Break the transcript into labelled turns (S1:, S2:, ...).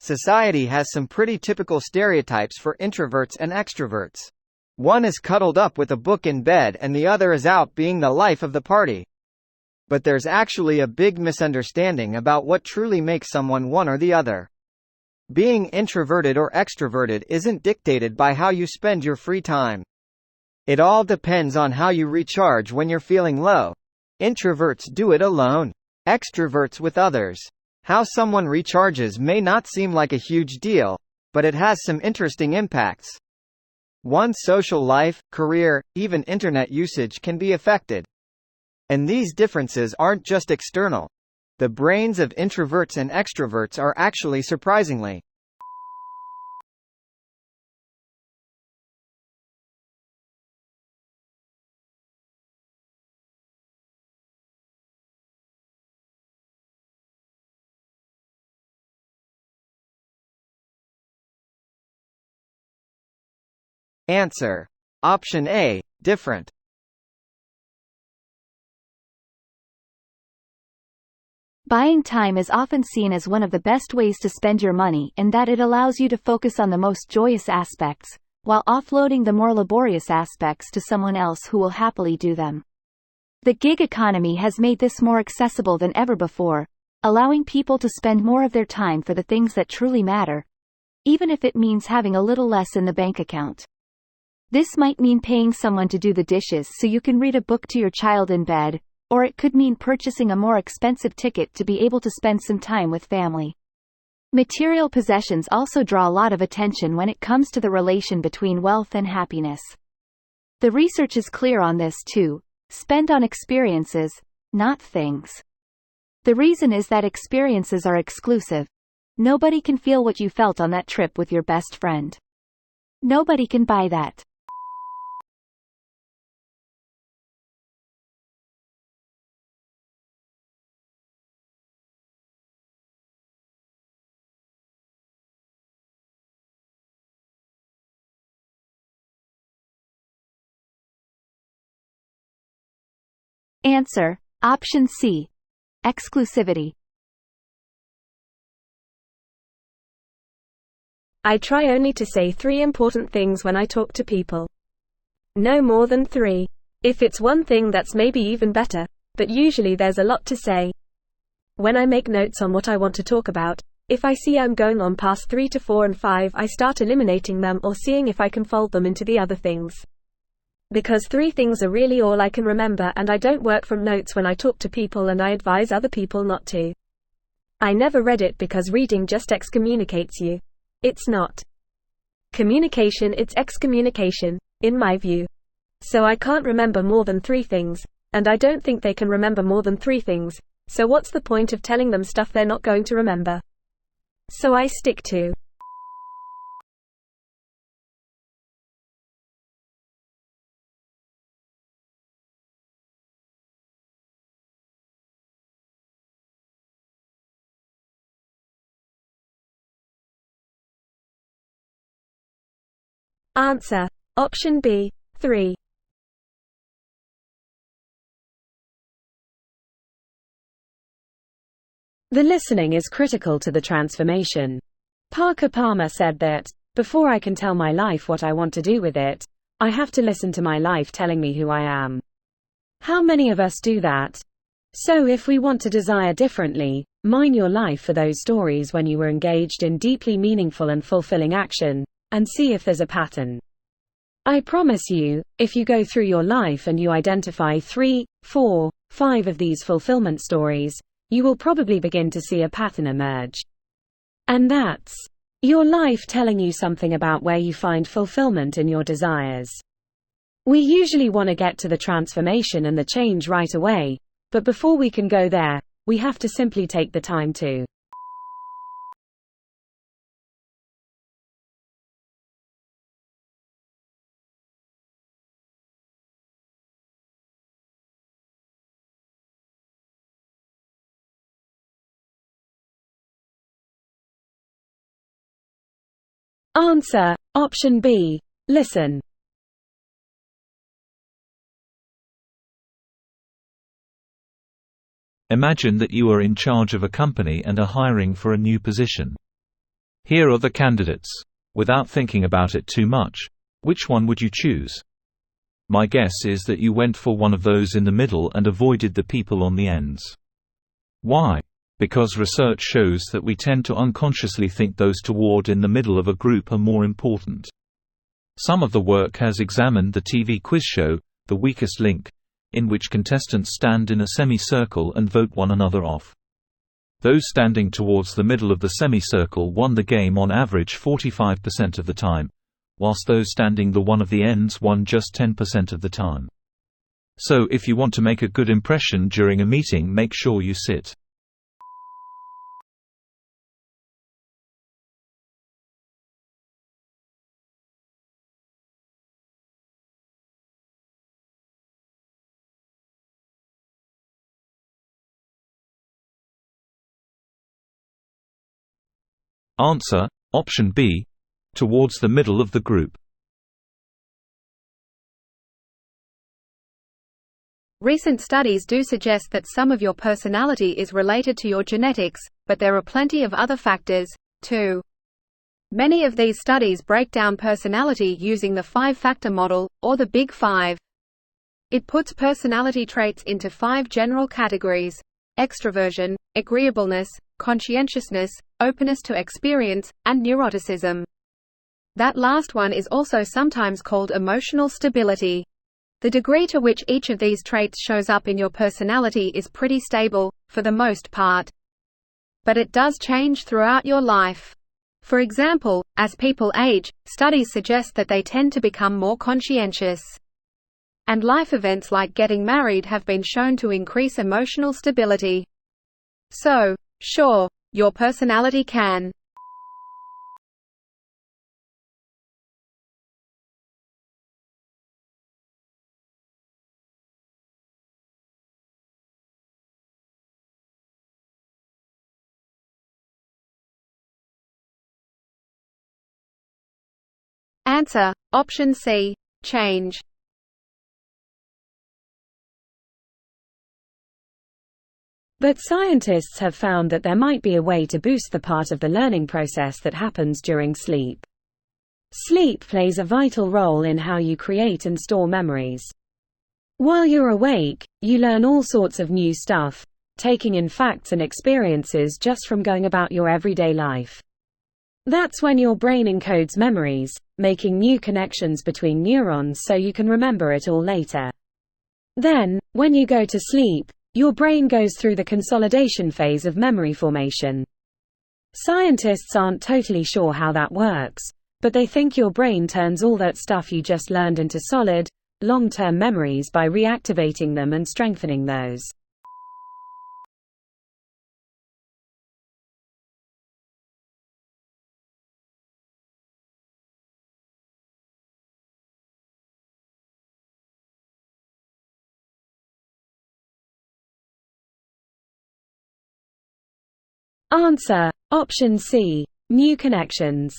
S1: Society has some pretty typical stereotypes for introverts and extroverts. One is cuddled up with a book in bed and the other is out being the life of the party. But there's actually a big misunderstanding about what truly makes someone one or the other. Being introverted or extroverted isn't dictated by how you spend your free time. It all depends on how you recharge when you're feeling low. Introverts do it alone. Extroverts with others. How someone recharges may not seem like a huge deal, but it has some interesting impacts. One's social life, career, even internet usage can be affected. And these differences aren't just external. The brains of introverts and extroverts are actually surprisingly Answer. Option A, different.
S2: Buying time is often seen as one of the best ways to spend your money in that it allows you to focus on the most joyous aspects, while offloading the more laborious aspects to someone else who will happily do them. The gig economy has made this more accessible than ever before, allowing people to spend more of their time for the things that truly matter, even if it means having a little less in the bank account. This might mean paying someone to do the dishes so you can read a book to your child in bed, or it could mean purchasing a more expensive ticket to be able to spend some time with family. Material possessions also draw a lot of attention when it comes to the relation between wealth and happiness. The research is clear on this too. Spend on experiences, not things. The reason is that experiences are exclusive. Nobody can feel what you felt on that trip with your best friend. Nobody can buy that. Answer. Option C. Exclusivity.
S3: I try only to say 3 important things when I talk to people. No more than 3. If it's one thing, that's maybe even better, but usually there's a lot to say. When I make notes on what I want to talk about, if I see I'm going on past 3 to 4 and 5, I start eliminating them or seeing if I can fold them into the other things. Because 3 things are really all I can remember, and I don't work from notes when I talk to people, and I advise other people not to. I never read it because reading just excommunicates you. It's not communication, it's excommunication, in my view. So I can't remember more than 3 things, and I don't think they can remember more than 3 things, so what's the point of telling them stuff they're not going to remember? So I stick to Answer. Option B. 3.
S4: The listening is critical to the transformation. Parker Palmer said that, before I can tell my life what I want to do with it, I have to listen to my life telling me who I am. How many of us do that? So if we want to desire differently, mine your life for those stories when you were engaged in deeply meaningful and fulfilling action, and see if there's a pattern. I promise you, if you go through your life and you identify 3, 4, 5 of these fulfillment stories, you will probably begin to see a pattern emerge. And that's your life telling you something about where you find fulfillment in your desires. We usually want to get to the transformation and the change right away, but before we can go there, we have to simply take the time to Answer. Option B. Listen.
S5: Imagine that you are in charge of a company and are hiring for a new position. Here are the candidates. Without thinking about it too much, which one would you choose? My guess is that you went for one of those in the middle and avoided the people on the ends. Why? Because research shows that we tend to unconsciously think those toward in the middle of a group are more important. Some of the work has examined the TV quiz show, The Weakest Link, in which contestants stand in a semicircle and vote one another off. Those standing towards the middle of the semicircle won the game on average 45% of the time, whilst those standing the one of the ends won just 10% of the time. So if you want to make a good impression during a meeting, make sure you sit. Answer: Option B, towards the middle of the group.
S3: Recent studies do suggest that some of your personality is related to your genetics, but there are plenty of other factors, too. Many of these studies break down personality using the 5-factor model, or the Big Five. It puts personality traits into 5 general categories: extroversion, agreeableness, conscientiousness, openness to experience, and neuroticism. That last one is also sometimes called emotional stability. The degree to which each of these traits shows up in your personality is pretty stable, for the most part. But it does change throughout your life. For example, as people age, studies suggest that they tend to become more conscientious. And life events like getting married have been shown to increase emotional stability. So, sure, your personality can. Answer: Option C, change.
S4: But scientists have found that there might be a way to boost the part of the learning process that happens during sleep. Sleep plays a vital role in how you create and store memories. While you're awake, you learn all sorts of new stuff, taking in facts and experiences just from going about your everyday life. That's when your brain encodes memories, making new connections between neurons so you can remember it all later. Then, when you go to sleep, your brain goes through the consolidation phase of memory formation. Scientists aren't totally sure how that works, but they think your brain turns all that stuff you just learned into solid, long-term memories by reactivating them and strengthening those. Answer: Option C, new connections.